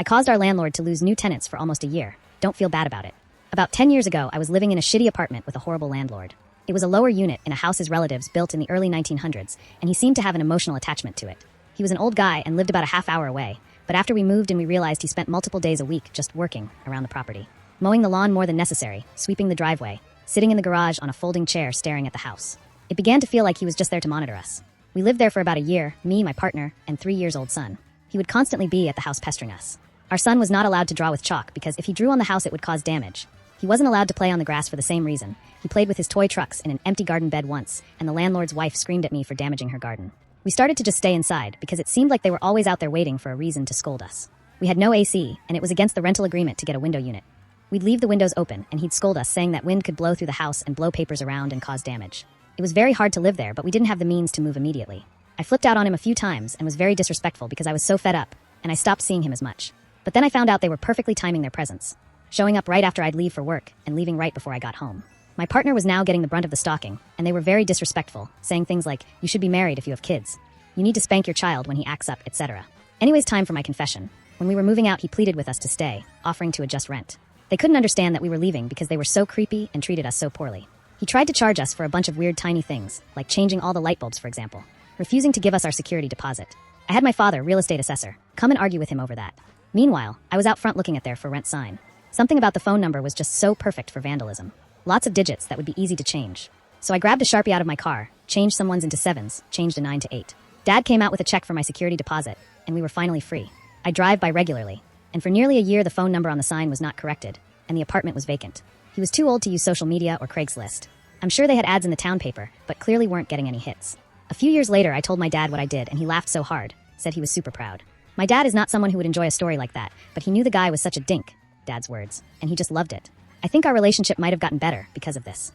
I caused our landlord to lose new tenants for almost a year. Don't feel bad about it. About 10 years ago, I was living in a shitty apartment with a horrible landlord. It was a lower unit in a house his relatives built in the early 1900s, and he seemed to have an emotional attachment to it. He was an old guy and lived about a half hour away, but after we moved in, we realized he spent multiple days a week just working around the property. Mowing the lawn more than necessary, sweeping the driveway, sitting in the garage on a folding chair staring at the house. It began to feel like he was just there to monitor us. We lived there for about a year, me, my partner, and 3-year-old son. He would constantly be at the house pestering us. Our son was not allowed to draw with chalk because if he drew on the house it would cause damage. He wasn't allowed to play on the grass for the same reason. He played with his toy trucks in an empty garden bed once, and the landlord's wife screamed at me for damaging her garden. We started to just stay inside because it seemed like they were always out there waiting for a reason to scold us. We had no AC, and it was against the rental agreement to get a window unit. We'd leave the windows open, and he'd scold us, saying that wind could blow through the house and blow papers around and cause damage. It was very hard to live there, but we didn't have the means to move immediately. I flipped out on him a few times and was very disrespectful because I was so fed up, and I stopped seeing him as much. But then I found out they were perfectly timing their presence, showing up right after I'd leave for work and leaving right before I got home. My partner was now getting the brunt of the stalking, and they were very disrespectful, saying things like, "You should be married if you have kids. You need to spank your child when he acts up," etc. Anyways, time for my confession. When we were moving out, he pleaded with us to stay, offering to adjust rent. They couldn't understand that we were leaving because they were so creepy and treated us so poorly. He tried to charge us for a bunch of weird tiny things, like changing all the light bulbs, for example, refusing to give us our security deposit. I had my father, real estate assessor, come and argue with him over that. Meanwhile, I was out front looking at their for rent sign. Something about the phone number was just so perfect for vandalism. Lots of digits that would be easy to change. So I grabbed a Sharpie out of my car, changed some ones into 7s, changed a 9 to 8. Dad came out with a check for my security deposit, and we were finally free. I drive by regularly, and for nearly a year the phone number on the sign was not corrected, and the apartment was vacant. He was too old to use social media or Craigslist. I'm sure they had ads in the town paper, but clearly weren't getting any hits. A few years later, I told my dad what I did, and he laughed so hard, said he was super proud. My dad is not someone who would enjoy a story like that, but he knew the guy was such a dink, Dad's words, and he just loved it. I think our relationship might have gotten better because of this.